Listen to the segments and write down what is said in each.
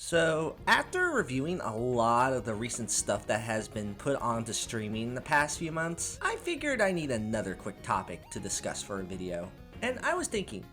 So, after reviewing a lot of the recent stuff that has been put onto streaming in the past few months, I figured I need another quick topic to discuss for a video. And I was thinking,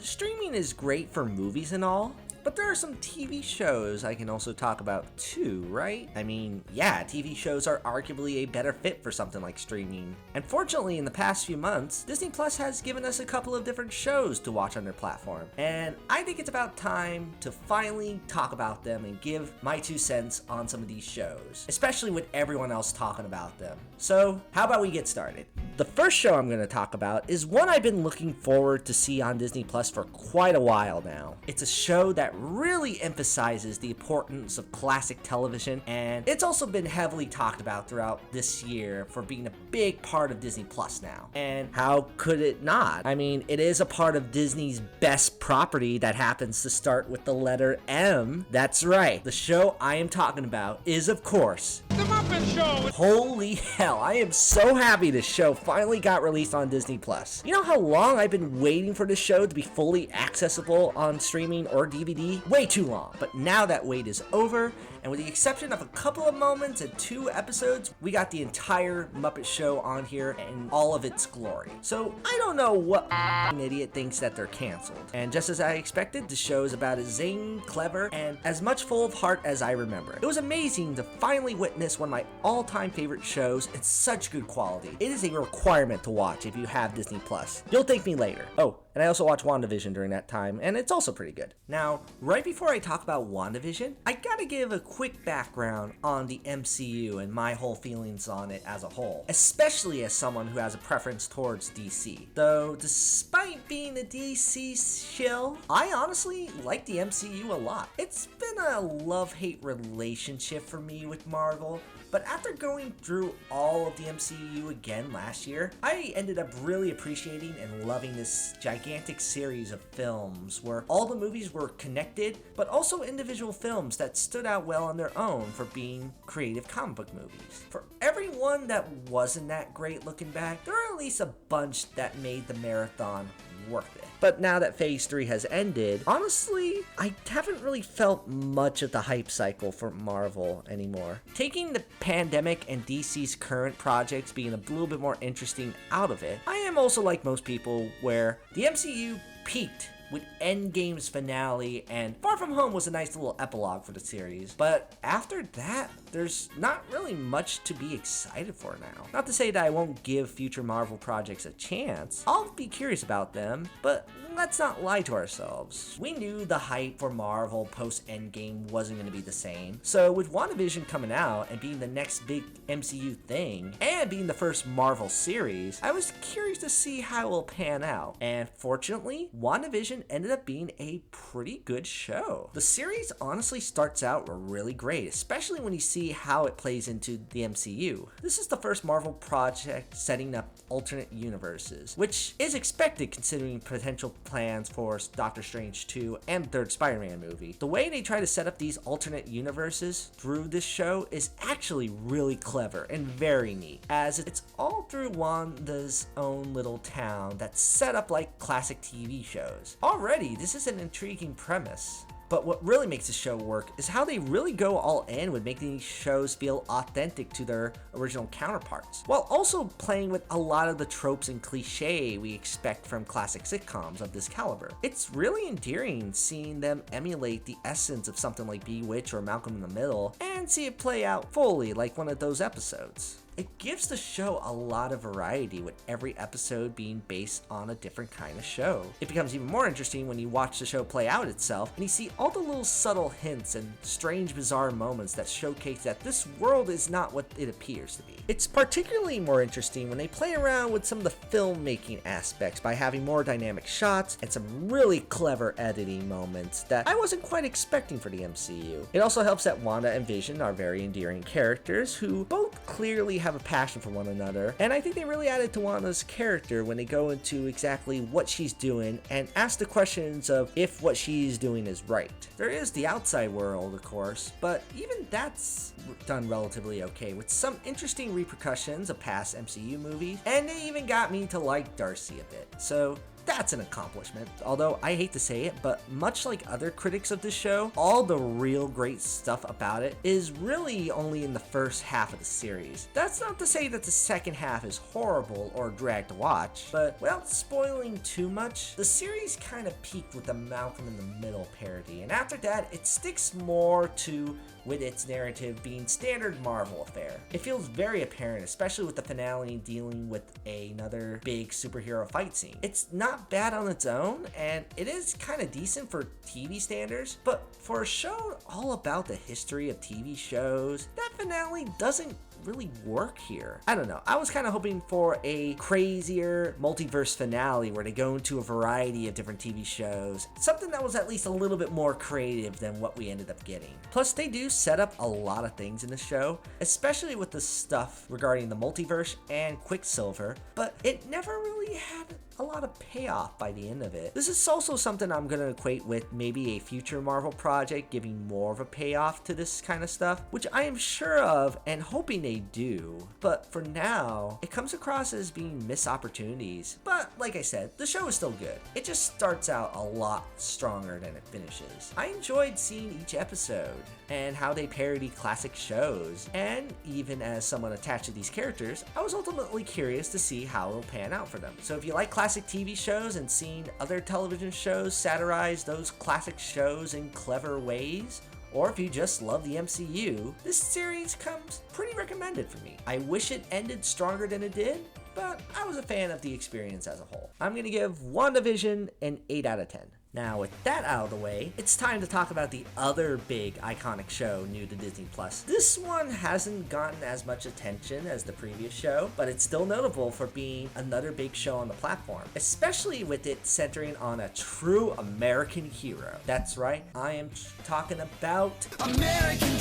streaming is great for movies and all, but there are some TV shows I can also talk about too, right? I mean, yeah, TV shows are arguably a better fit for something like streaming. And fortunately, in the past few months, Disney Plus has given us a couple of different shows to watch on their platform. And I think it's about time to finally talk about them and give my 2 cents on some of these shows, especially with everyone else talking about them. So, how about we get started? The first show I'm going to talk about is one I've been looking forward to see on Disney Plus for quite a while now. It's a show that really emphasizes the importance of classic television, and it's also been heavily talked about throughout this year for being a big part of Disney Plus now. And how could it not? I mean, it is a part of Disney's best property that happens to start with the letter M. That's right, the show I am talking about is, of course, The Muppet Show! Holy hell, I am so happy this show finally got released on Disney Plus. You know how long I've been waiting for this show to be fully accessible on streaming or DVD? Way too long. But now that wait is over, and with the exception of a couple of moments and 2 episodes, we got the entire Muppet Show on here in all of its glory. So I don't know what idiot thinks that they're canceled. And just as I expected, the show is about as zany, clever, and as much full of heart as I remember. It was amazing to finally witness one of my all-time favorite shows in such good quality. It is a requirement to watch if you have Disney Plus. You'll thank me later. Oh, and I also watched Wandavision during that time, and it's also pretty good. Now, right before I talk about Wandavision, I gotta give a quick background on the MCU and my whole feelings on it as a whole, especially as someone who has a preference towards DC. Though, despite being a DC shill, I honestly like the MCU a lot. It's been a love-hate relationship for me with Marvel, but after going through all of the MCU again last year, I ended up really appreciating and loving this gigantic series of films where all the movies were connected, but also individual films that stood out well on their own for being creative comic book movies. For everyone that wasn't that great looking back, there are at least a bunch that made the marathon worth it. But now that Phase 3 has ended, honestly, I haven't really felt much of the hype cycle for Marvel anymore. Taking the pandemic and DC's current projects being a little bit more interesting out of it, I am also like most people where the MCU peaked with Endgame's finale, and Far From Home was a nice little epilogue for the series. But after that, there's not really much to be excited for now. Not to say that I won't give future Marvel projects a chance. I'll be curious about them, but let's not lie to ourselves. We knew the hype for Marvel post-Endgame wasn't going to be the same. So with WandaVision coming out and being the next big MCU thing, and being the first Marvel series, I was curious to see how it will pan out. And fortunately, WandaVision ended up being a pretty good show. The series honestly starts out really great, especially when you see how it plays into the MCU. This is the first Marvel project setting up alternate universes, which is expected considering potential plans for Doctor Strange 2 and third Spider-Man movie. The way they try to set up these alternate universes through this show is actually really clever and very neat, as it's all through Wanda's own little town that's set up like classic TV shows. Already, this is an intriguing premise. But what really makes the show work is how they really go all in with making these shows feel authentic to their original counterparts, while also playing with a lot of the tropes and cliche we expect from classic sitcoms of this caliber. It's really endearing seeing them emulate the essence of something like Bewitched or Malcolm in the Middle and see it play out fully like one of those episodes. It gives the show a lot of variety, with every episode being based on a different kind of show. It becomes even more interesting when you watch the show play out itself and you see all the little subtle hints and strange, bizarre moments that showcase that this world is not what it appears to be. It's particularly more interesting when they play around with some of the filmmaking aspects by having more dynamic shots and some really clever editing moments that I wasn't quite expecting for the MCU. It also helps that Wanda and Vision are very endearing characters who both clearly have a passion for one another, and I think they really added to Wanda's character when they go into exactly what she's doing and ask the questions of if what she's doing is right. There is the outside world, of course, but even that's done relatively okay, with some interesting repercussions of past MCU movies, and they even got me to like Darcy a bit. So that's an accomplishment. Although I hate to say it, but much like other critics of this show, all the real great stuff about it is really only in the first half of the series. That's not to say that the second half is horrible or drag to watch, but without spoiling too much, the series kind of peaked with the Malcolm in the Middle parody, and after that, it sticks more to with its narrative being standard Marvel affair. It feels very apparent, especially with the finale dealing with another big superhero fight scene. It's not bad on its own, and it is kind of decent for TV standards, but for a show all about the history of TV shows, that finale doesn't really work here. I don't know. I was kind of hoping for a crazier multiverse finale where they go into a variety of different TV shows. Something that was at least a little bit more creative than what we ended up getting. Plus, they do set up a lot of things in the show, especially with the stuff regarding the multiverse and Quicksilver, but it never really had a lot of payoff by the end of it. This is also something I'm gonna equate with maybe a future Marvel project giving more of a payoff to this kind of stuff, which I am sure of and hoping they do. But for now, it comes across as being missed opportunities. But like I said, the show is still good. It just starts out a lot stronger than it finishes. I enjoyed seeing each episode and how they parody classic shows, and even as someone attached to these characters, I was ultimately curious to see how it'll pan out for them. So if you like classic TV shows and seeing other television shows satirize those classic shows in clever ways, or if you just love the MCU, this series comes pretty recommended for me. I wish it ended stronger than it did, but I was a fan of the experience as a whole. I'm gonna give WandaVision an 8 out of 10. Now, with that out of the way, it's time to talk about the other big iconic show new to Disney+. This one hasn't gotten as much attention as the previous show, but it's still notable for being another big show on the platform, especially with it centering on a true American hero. That's right, I am talking about American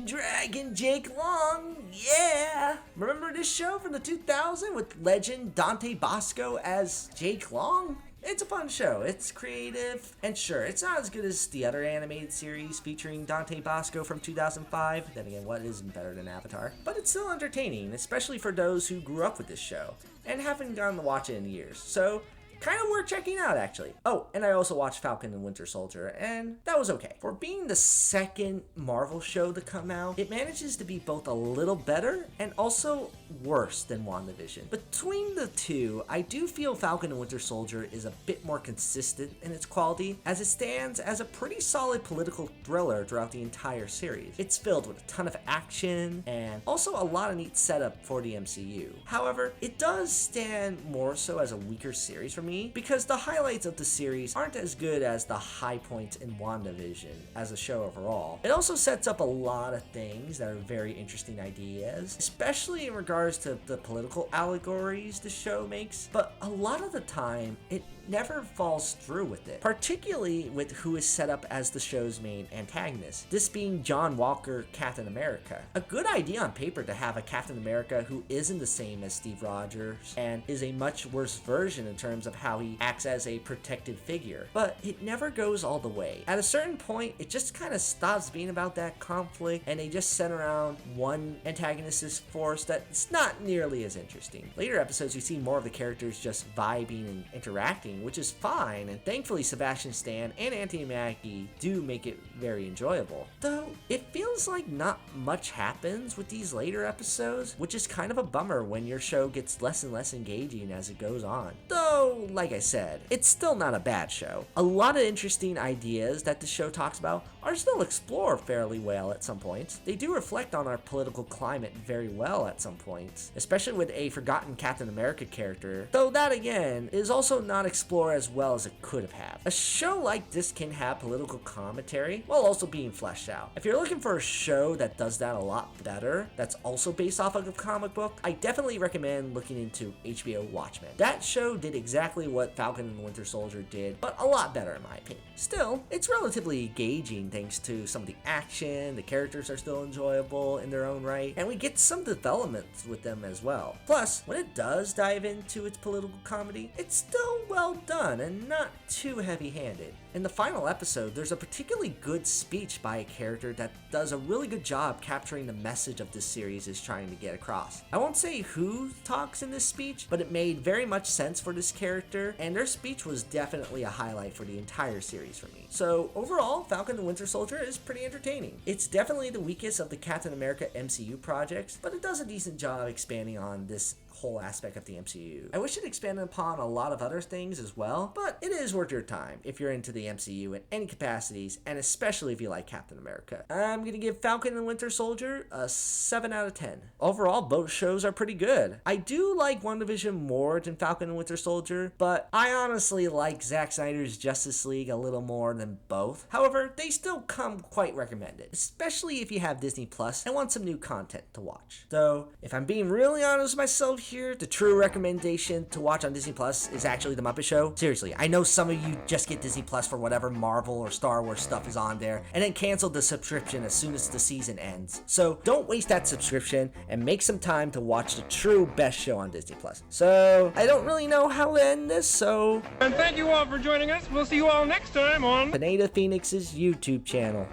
Dragon Jake Long, yeah! Remember this show from the 2000 with legend Dante Bosco as Jake Long? It's a fun show, it's creative, and sure, it's not as good as the other animated series featuring Dante Bosco from 2005, then again, what isn't better than Avatar? But it's still entertaining, especially for those who grew up with this show, and haven't gotten to watch it in years, so kind of worth checking out, actually. Oh, and I also watched Falcon and Winter Soldier, and that was okay. For being the second Marvel show to come out, it manages to be both a little better and also worse than WandaVision. Between the two, I do feel Falcon and Winter Soldier is a bit more consistent in its quality, as it stands as a pretty solid political thriller throughout the entire series. It's filled with a ton of action, and also a lot of neat setup for the MCU. However, it does stand more so as a weaker series for me, because the highlights of the series aren't as good as the high points in WandaVision as a show overall. It also sets up a lot of things that are very interesting ideas, especially in regards to the political allegories the show makes, but a lot of the time, it never falls through with it, particularly with who is set up as the show's main antagonist, this being John Walker Captain America. A good idea on paper to have a Captain America who isn't the same as Steve Rogers and is a much worse version in terms of how he acts as a protective figure, but it never goes all the way. At a certain point, it just kind of stops being about that conflict, and they just center around one antagonist's force that's not nearly as interesting. Later episodes, we see more of the characters just vibing and interacting, which is fine, and thankfully Sebastian Stan and Anthony Mackie do make it very enjoyable. Though, it feels like not much happens with these later episodes, which is kind of a bummer when your show gets less and less engaging as it goes on. Though, like I said, it's still not a bad show. A lot of interesting ideas that the show talks about are still explored fairly well at some points. They do reflect on our political climate very well at some points, especially with a forgotten Captain America character, though that again is also not explored as well as it could have had. A show like this can have political commentary while also being fleshed out. If you're looking for a show that does that a lot better, that's also based off of a comic book, I definitely recommend looking into HBO Watchmen. That show did exactly what Falcon and Winter Soldier did, but a lot better in my opinion. Still, it's relatively engaging thanks to some of the action, the characters are still enjoyable in their own right, and we get some development with them as well. Plus, when it does dive into its political comedy, it's still well done and not too heavy-handed. In the final episode, there's a particularly good speech by a character that does a really good job capturing the message of this series is trying to get across. I won't say who talks in this speech, but it made very much sense for this character, and their speech was definitely a highlight for the entire series for me. So overall, Falcon and Winter Soldier is pretty entertaining. It's definitely the weakest of the Captain America MCU projects, but it does a decent job expanding on this whole aspect of the MCU. I wish it expanded upon a lot of other things as well, but it is worth your time if you're into the MCU in any capacities, and especially if you like Captain America. I'm gonna give Falcon and Winter Soldier a 7 out of 10. Overall, both shows are pretty good. I do like Wandavision more than Falcon and Winter Soldier, but I honestly like Zack Snyder's Justice League a little more than both. However, they still come quite recommended, especially if you have Disney Plus and want some new content to watch. So, if I'm being really honest with myself here, the true recommendation to watch on Disney Plus is actually The Muppet Show. Seriously, I know some of you just get Disney Plus for whatever Marvel or Star Wars stuff is on there, and then cancel the subscription as soon as the season ends. So don't waste that subscription and make some time to watch the true best show on Disney Plus. So I don't really know how to end this, so... And thank you all for joining us. We'll see you all next time on Pineda Phoenix's YouTube channel.